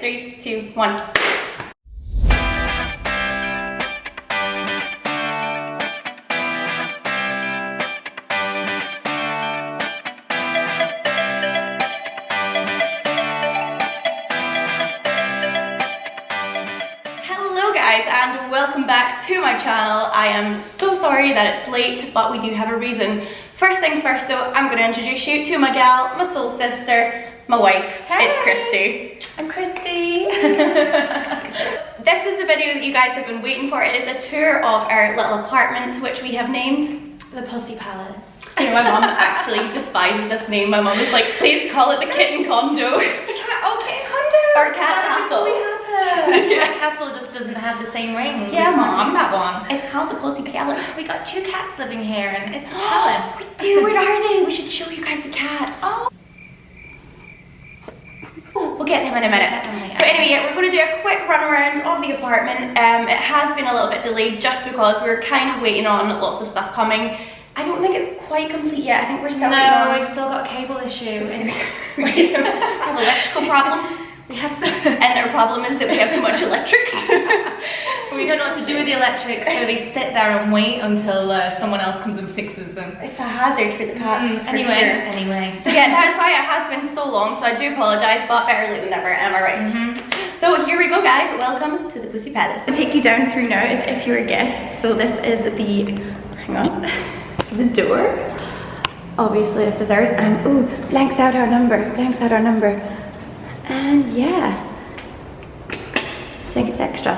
3, 2, 1. Hello guys, and welcome back to my channel. I am so sorry that it's late, but we do have a reason. First things first though, I'm going to introduce you to my gal, my soul sister, my wife. Hey. It's Kristy. I'm Kristy. This is the video that you guys have been waiting for. It is a tour of our little apartment, which we have named The Pussy Palace. You know, my mum actually despises this name. My mum was like, please call it the kitten condo. Kitten condo. Or cat castle. We had her. Cat castle just doesn't have the same ring. Yeah, we can't Mum. do that one. It's called the Pussy Palace. We got 2 cats living here, and it's a palace. We do. Where are they? We should show you guys the cats. Oh. We'll get them in a minute. So anyway, yeah, we're going to do a quick run around of the apartment. It has been a little bit delayed just because we're kind of waiting on lots of stuff coming. I don't think it's quite complete yet. I think we're still waiting on... No, we've still got a cable issue. We have electrical problems. We have some... And our problem is that we have too much electrics. We don't know what to do with the electrics, so they sit there and wait until someone else comes and fixes them. It's a hazard for the cats. Anyway. So yeah, that is why it has been so long, so I do apologise, but better late than never, am I right? So here we go guys, welcome to the Pussy Palace. I'll take you down through now as if you're a guest. So this is the, hang on, the door. Obviously this is ours, and ooh, blanks out our number. And yeah, I think it's extra.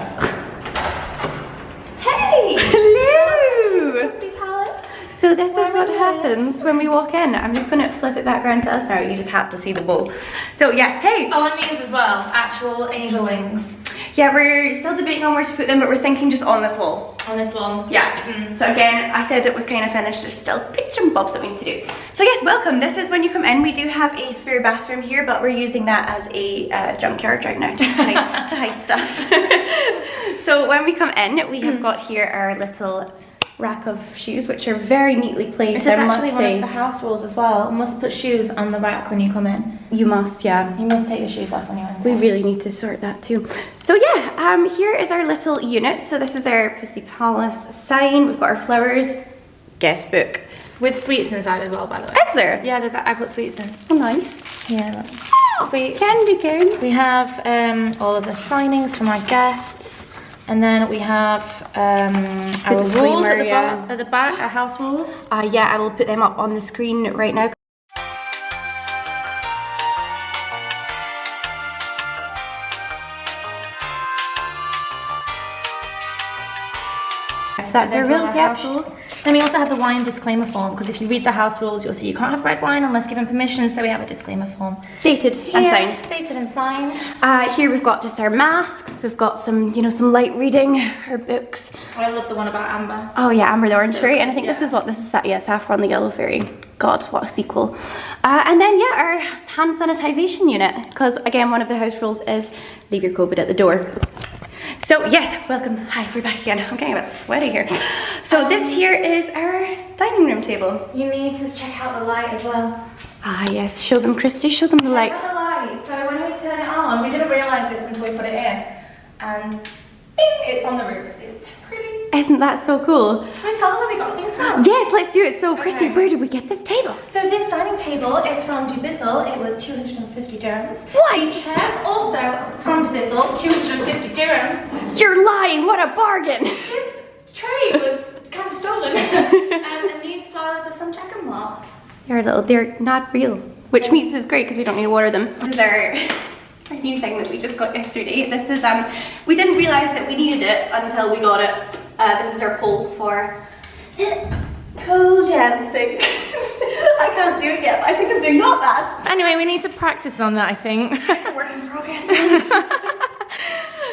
Hey! Hello! Pussy Palace. So this is what happens when we walk in. I'm just gonna flip it back around to us now. You just have to see the bowl. So yeah, hey! Oh, and these as well, actual angel wings. Yeah, we're still debating on where to put them, but we're thinking just on this wall. On this one. Yeah. So again, I said it was kind of finished. There's still bits and bobs that we need to do. So yes, welcome. This is when you come in. We do have a spare bathroom here, but we're using that as a junkyard right now, just to hide stuff. So when we come in, we have got here our little rack of shoes, which are very neatly placed. This is actually one of the house rules as well. You must put shoes on the rack when you come in. You must, yeah. You must take your shoes off when you're in. We really need to sort that too. So yeah, here is our little unit. So this is our Pussy Palace sign. We've got our flowers, guest book. With sweets inside as well, by the way. Is there? Yeah, I put sweets in. Oh, nice. Yeah, look. Oh, Sweets. Candy canes. We have all of the signings from our guests. And then we have our rules at the back, our house rules. Yeah, I will put them up on the screen right now. So that's our rules, yeah. Then we also have the wine disclaimer form, because if you read the house rules, you'll see you can't have red wine unless given permission, so we have a disclaimer form. Dated and signed. Dated and signed. Here we've got just our masks, we've got some, some light reading, our books. I love the one about Amber. Oh yeah, Amber the Orange Fairy, and I think this is, yeah, Saffron the Yellow Fairy. God, what a sequel. And then yeah, our hand sanitization unit, because again, one of the house rules is leave your COVID at the door. So yes, welcome. Hi, we're back again. I'm getting a bit sweaty here. So this here is our dining room table. You need to check out the light as well. Ah yes, show them, Kristy, show them the light. Check out the light. So when we turn it on, we didn't realise this until we put it in. And bing, it's on the roof. It's pretty. Isn't that so cool? Should we tell them where we got things from? Yes, let's do it. So Kristy, where did we get this table? So this dining table is from Dubizzle. It was 250 dirhams. What? The chairs also from Dubizzle, 250 dirhams. You're lying, what a bargain. This tray was kind of stolen. And these flowers are from Jack and Mark. They're not real, which means it's great because we don't need to water them. This is our new thing that we just got yesterday. This is, we didn't realise that we needed it until we got it. This is our pole for pole dancing. I can't do it yet, but I think I'm doing not bad. Anyway, we need to practice on that, I think. It's a work in progress.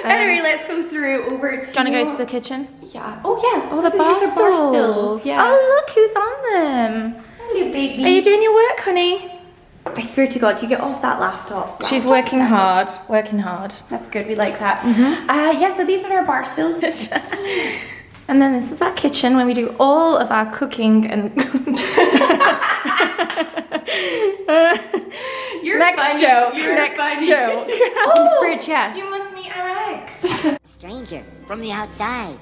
Anyway, let's go through over to... Do you want to go to the kitchen? Yeah. Oh yeah. Oh, the bar stools. Yeah. Oh, look who's on them. Hello, baby. Are you doing your work, honey? I swear to God, you get off that laptop. She's working hard. Working hard. That's good. We like that. Yeah. So these are our bar stools. And then this is our kitchen where we do all of our cooking and Next joke. Next joke. Oh, fridge, yeah. You must meet our ex. Stranger from the outside.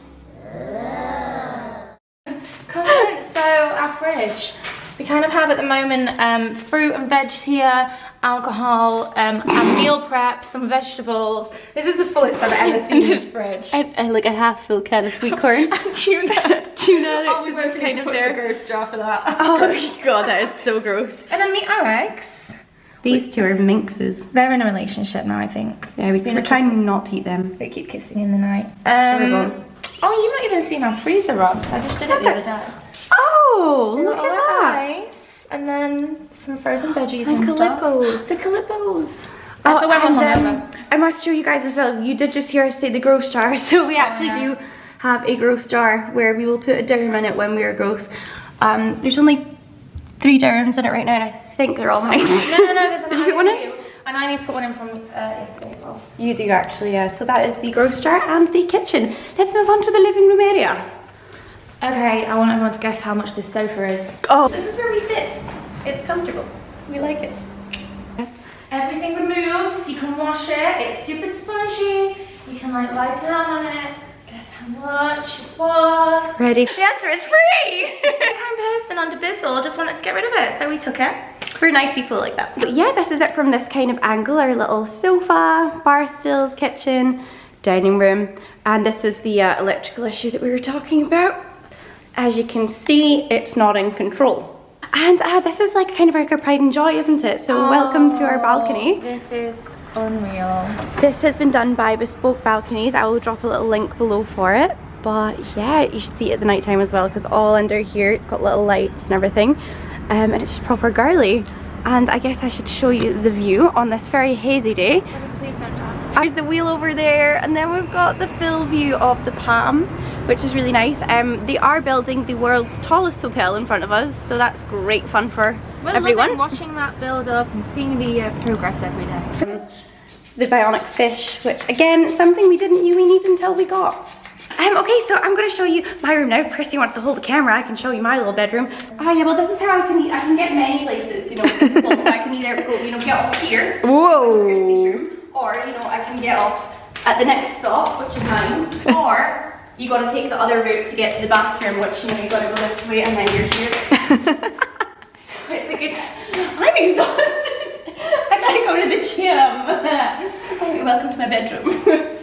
Come on, so our fridge. We kind of have at the moment fruit and veg here, alcohol, a meal prep, some vegetables. This is the fullest I've ever seen this fridge. I like a half full can of sweet corn. And tuna. Oh, we both kind of there. Gross jar for that. Oh my god, that is so gross. And then meet our ex. These two are minxes. They're in a relationship now, I think. Yeah, we're trying not to eat them. They keep kissing in the night. Terrible. Oh, you've not even seen our freezer, Robs. I just did it the other day. Oh, look at that. Ice, and then some frozen veggies and calippos. stuff. The calippos. Oh, and I must show you guys as well. You did just hear us say the gross jar, so we actually do have a gross jar where we will put a dirham in it when we are gross. There's only 3 dirhams in it right now, and I think they're all mine. No, there's Did you put one in? And I need to put one in from yesterday as well. You do actually, yeah. So that is the gross jar and the kitchen. Let's move on to the living room area. Okay, I want everyone to guess how much this sofa is. Oh, this is where we sit. It's comfortable. We like it. Everything removes, you can wash it, it's super spongy, you can like lie down on it. Guess how much it was? Ready? The answer is free! The kind person on the Bizzle just wanted to get rid of it, so we took it. We're nice people like that. But yeah, this is it from this kind of angle. Our little sofa, bar stools, kitchen, dining room. And this is the electrical issue that we were talking about. As you can see, it's not in control. And this is like kind of like our pride and joy, isn't it? So welcome to our balcony. This is unreal. This has been done by Bespoke Balconies. I will drop a little link below for it. But yeah, you should see it at the night time as well, because all under here, it's got little lights and everything. And it's just proper girly. And I guess I should show you the view on this very hazy day. Please don't talk. There's the wheel over there, and then we've got the full view of the Palm, which is really nice. They are building the world's tallest hotel in front of us, so that's great fun for everyone. We're watching that build up and seeing the progress every day. The bionic fish, which again, is something we didn't really need until we got. Okay, so I'm going to show you my room now. Christy wants to hold the camera. I can show you my little bedroom. Oh yeah, well this is how I can eat. I can get many places, you know, visible. So I can either go, you know, get off here, whoa, Christy's room, or you know, I can get off at the next stop, which is mine, or you got to take the other route to get to the bathroom, which you know you got to go this way, and then you're here. So it's a good time. I'm exhausted. I gotta go to the gym. Okay, welcome to my bedroom.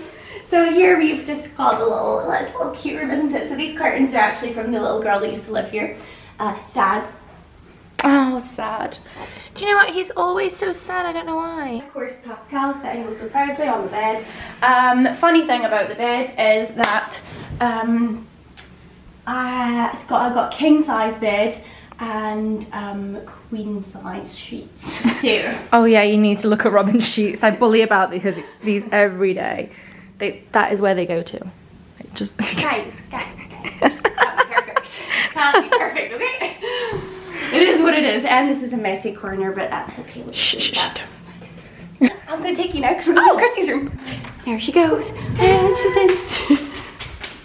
So here we've just got a little cute room, isn't it? So these curtains are actually from the little girl that used to live here. Sad. Oh, sad. Do you know what? He's always so sad. I don't know why. Of course, Pascal sitting so proudly on the bed. Funny thing about the bed is that I've got a king size bed and queen size sheets. So. Oh yeah, you need to look at Robin's sheets. I bully about these every day. That is where they go to. Like, just guys. Can't be perfect. Can't be perfect, okay? It is what it is, and this is a messy corner, but that's okay. Shh. I'm gonna take you now because we're in Christy's room. There she goes, and she's in. This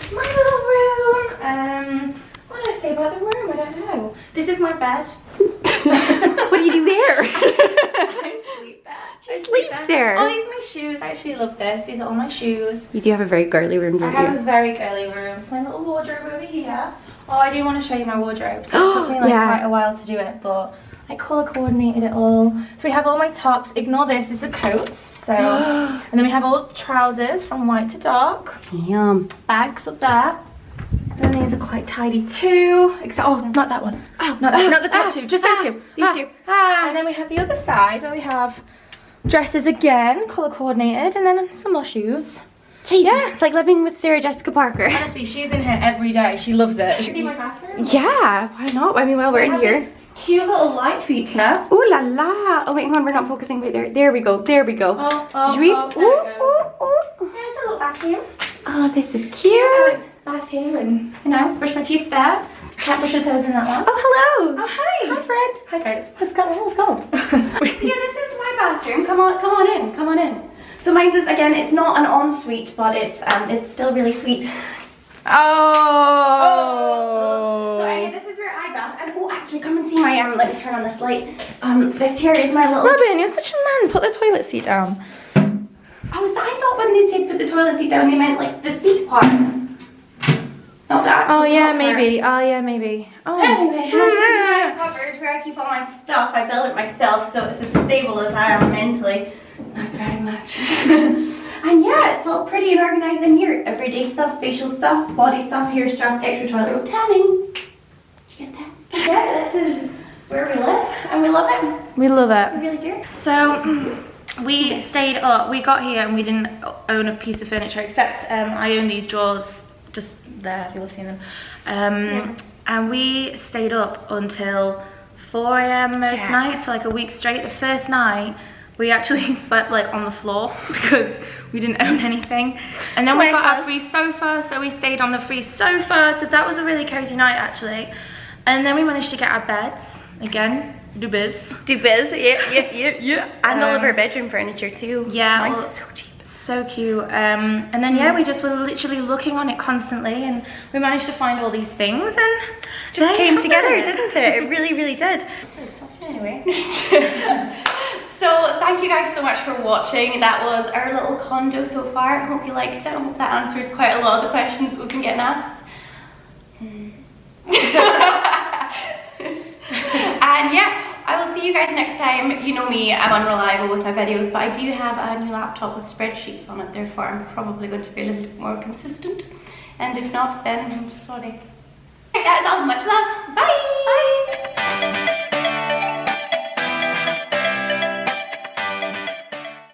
is my little room. What did I say about the room? I don't know. This is my bed. What do you do there? I sleep there. She sleeps there. Oh, these are my shoes. I actually love this. These are all my shoes. You do have a very girly room, don't you? I have a very girly room. It's my little wardrobe over here. Oh, I do want to show you my wardrobe. So it took me quite a while to do it, but I colour coordinated it all. So we have all my tops. Ignore this is a coat. So, and then we have all trousers from white to dark. Yum. Bags up there. And then these are quite tidy too. Except, oh, not that one. Oh, not the top two. Just these two. These two. And then we have the other side where we have dresses again, colour coordinated, and then some more shoes. Jesus, yeah. It's like living with Sarah Jessica Parker. Honestly, she's in here every day. She loves it. See my bathroom? Yeah, why not? I mean, while we're in here. Cute little light feature. Ooh la la. Oh wait, hang on, we're not focusing right there. There we go. There we go. Oh, there's a little bathroom. Oh, this is cute. Bath here, and you know, brush my teeth there. Cat brushes hers in that one. Oh, hello. Oh, hi. Hi, friend. Hi, guys. Let's go. Yeah, this is my bathroom. Come on in. So mine's is, again, it's not an ensuite, but it's still really sweet. Oh. So again, this is where I bath. And oh, Actually, come and see my let me turn on this light. This here is my little. Robin, you're such a man. Put the toilet seat down. I thought when they said put the toilet seat down, they meant like the seat part. Not the actual Oh yeah, top maybe. part. Oh yeah, maybe. Oh. Anyway, this is my cupboard where I keep all my stuff. I built it myself, so it's as stable as I am mentally. Not very much. And yeah, it's all pretty and organized in here. Everyday stuff, facial stuff, body stuff, hair stuff, extra toilet roll tanning. Did you get that? Yeah, this is where we live, and we love it. We love it. We really do. So we stayed up. We got here and we didn't own a piece of furniture, except I own these drawers just there. You'll have seen them. And we stayed up until 4 a.m. most nights for like a week straight. The first night we actually slept like on the floor because we didn't own anything. And then we got our free sofa, so we stayed on the free sofa. So that was a really cozy night actually. And then we managed to get our beds again. Do biz, yeah. And all of our bedroom furniture too. Yeah, mine's so cheap. So cute. And then yeah, we just were literally looking on it constantly, and we managed to find all these things, and Just came together, didn't it? It really, really did. So soft. Anyway. So thank you guys so much for watching. That was our little condo so far. I hope you liked it. I hope that answers quite a lot of the questions that we've been getting asked. And yeah, I will see you guys next time. You know me, I'm unreliable with my videos, but I do have a new laptop with spreadsheets on it, therefore I'm probably going to be a little bit more consistent. And if not, then I'm sorry. That is all. Much love. Bye. Bye.